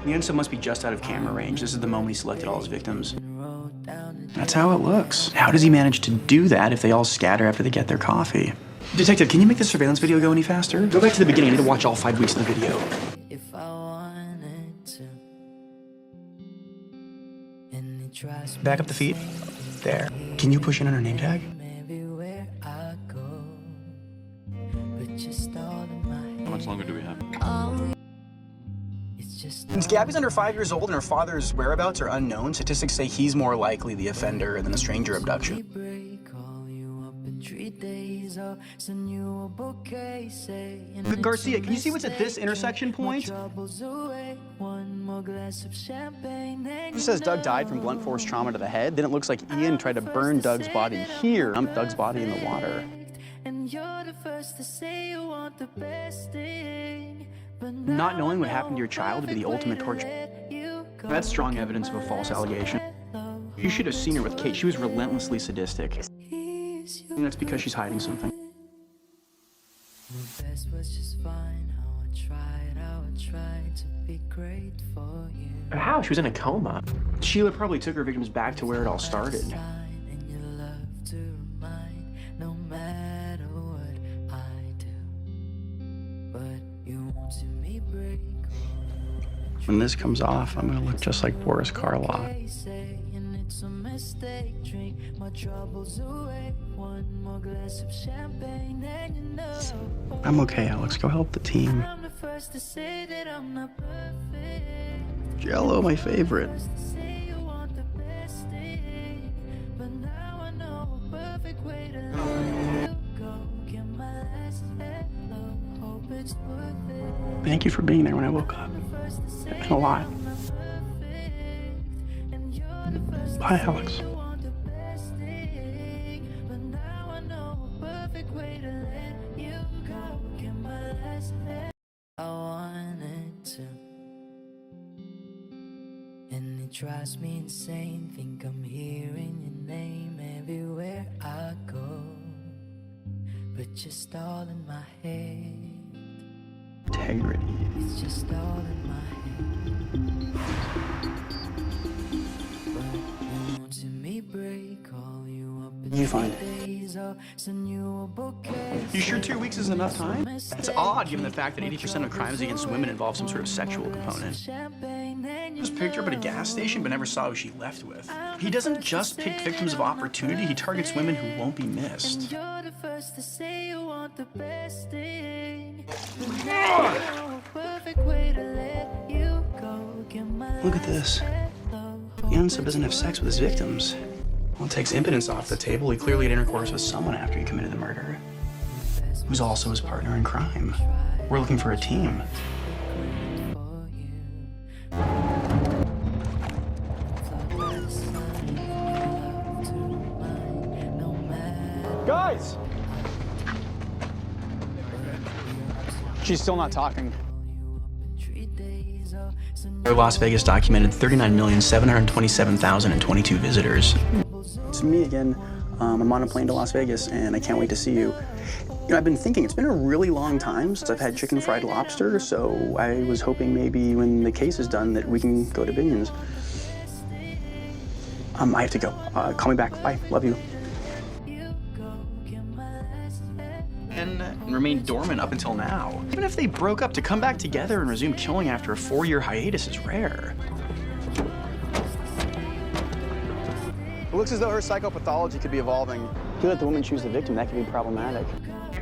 The insect must be just out of camera range. This is the moment he selected all his victims. That's how it looks. How does he manage to do that if they all scatter after they get their coffee? Detective, can you make the surveillance video go any faster? Go back to the beginning. I need to watch all 5 weeks of the video. Back up the feet. There. Can you push in on her name tag? How much longer do we have? Since Gabby's under 5 years old and her father's whereabouts are unknown, statistics say he's more likely the offender than a stranger abduction. Garcia, can you see what's at this intersection point? It says Doug died from blunt force trauma to the head. Then it looks like Ian tried to burn Doug's body here. Dumped Doug's body in the water. Not knowing what happened to your child would be the ultimate torture. That's strong evidence of a false allegation. You should have seen her with Kate. She was relentlessly sadistic. And that's because she's hiding something. How? She was in a coma. Sheila probably took her victims back to where it all started. When this comes off, I'm gonna look just like Boris Karloff. I'm okay, Alex. Go help the team. Jell-O, my favorite. Thank you for being there when I woke up. It meant a lot. Bye, Alex. And it drives me insane. Think I'm hearing your name everywhere I go, but just all in my head. Integrity. It's just all in my head. But you want me break, call you up in You find days, or send you a bouquet. You sure 2 weeks is enough time? It's odd given the fact that 80% of crimes against women involve some sort of sexual component. Just picked her up at a gas station but never saw who she left with. He doesn't just pick victims of opportunity, he targets women who won't be missed. Look at this. Yansub doesn't have sex with his victims. Well, it takes impotence off the table. He clearly had intercourse with someone after he committed the murder, who's also his partner in crime. We're looking for a team. Guys! She's still not talking. Las Vegas documented 39,727,022 visitors. It's me again. I'm on a plane to Las Vegas, and I can't wait to see you. You know, I've been thinking, it's been a really long time since I've had chicken fried lobster, so I was hoping maybe when the case is done that we can go to Binion's. I have to go. Call me back. Bye. Love you. And remained dormant up until now. Even if they broke up, to come back together and resume killing after a 4-year hiatus is rare. It looks as though her psychopathology could be evolving. If you let the woman choose the victim, that could be problematic.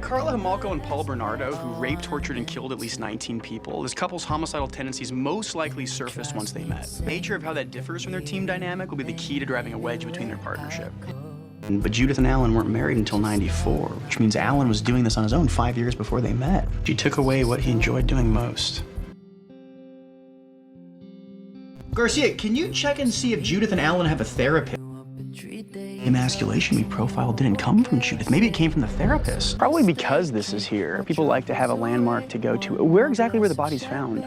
Carla Himalko and Paul Bernardo, who raped, tortured, and killed at least 19 people, this couple's homicidal tendencies most likely surfaced once they met. The nature of how that differs from their team dynamic will be the key to driving a wedge between their partnership. But Judith and Alan weren't married until '94, which means Alan was doing this on his own 5 years before they met. She took away what he enjoyed doing most. Garcia, can you check and see if Judith and Alan have a therapist? The emasculation we profiled didn't come from Judith. Maybe it came from the therapist. Probably because this is here. People like to have a landmark to go to. Where exactly were the bodies found?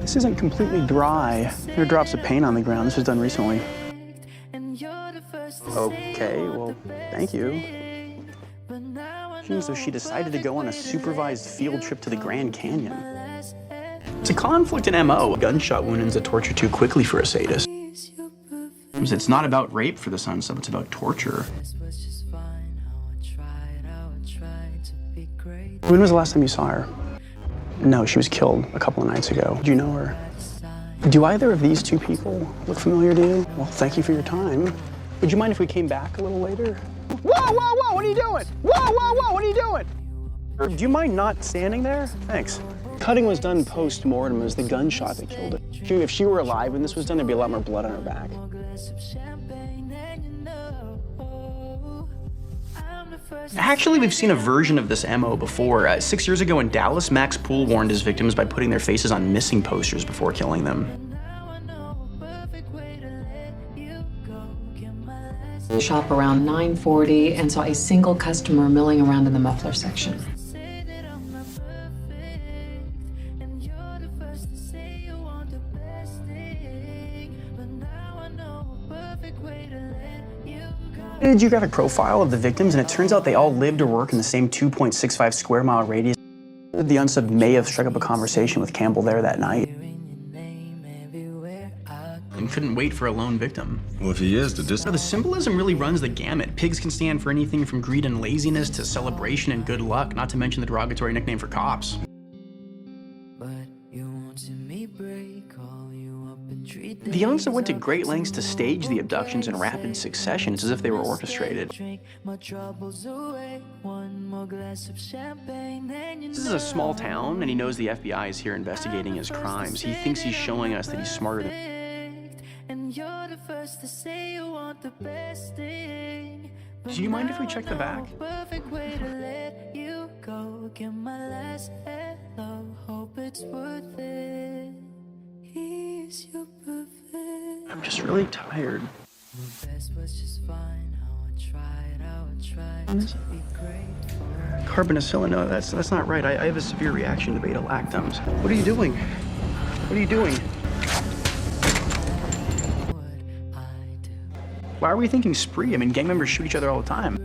This isn't completely dry. There are drops of paint on the ground. This was done recently. Okay, well, thank you. Geez, so she decided to go on a supervised field trip to the Grand Canyon. It's a conflict in MO. Gunshot wound ends a torture too quickly for a sadist. It's not about rape for the unsub, it's about torture. When was the last time you saw her? No, she was killed a couple of nights ago. Do you know her? Do either of these two people look familiar to you? Well, thank you for your time. Would you mind if we came back a little later? Whoa, whoa, whoa, what are you doing? Whoa, whoa, whoa, what are you doing? Do you mind not standing there? Thanks. Cutting was done post-mortem. It was the gunshot that killed her. If she were alive when this was done, there'd be a lot more blood on her back. Actually, we've seen a version of this MO before. 6 years ago in Dallas, Max Poole warned his victims by putting their faces on missing posters before killing them. Shop around 9:40 and saw a single customer milling around in the muffler section. A geographic profile of the victims, and it turns out they all lived or work in the same 2.65 square mile radius. The unsub may have struck up a conversation with Campbell there that night and couldn't wait for a lone victim. Well, if he is, The symbolism really runs the gamut. Pigs can stand for anything from greed and laziness to celebration and good luck, not to mention the derogatory nickname for cops. The unsub went to great lengths to stage the abductions in rapid succession. It's as if they were orchestrated. This is a small town, and he knows the FBI is here investigating his crimes. He thinks he's showing us that he's smarter than... Do you mind if we check the back? I'm just really tired. Carbonicillin, no, that's not right. I have a severe reaction to beta-lactams. What are you doing? What are you doing? Why are we thinking spree? I mean, gang members shoot each other all the time.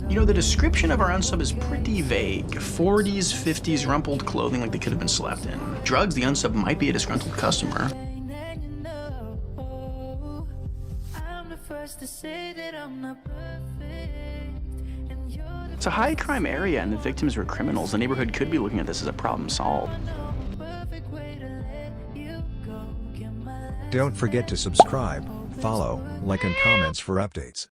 You know, the description of our unsub is pretty vague. 40s, 50s, rumpled clothing like they could have been slept in. Drugs, the unsub might be a disgruntled customer. It's a high crime area and the victims were criminals. The neighborhood could be looking at this as a problem solved. Don't forget to subscribe, follow, like and comments for updates.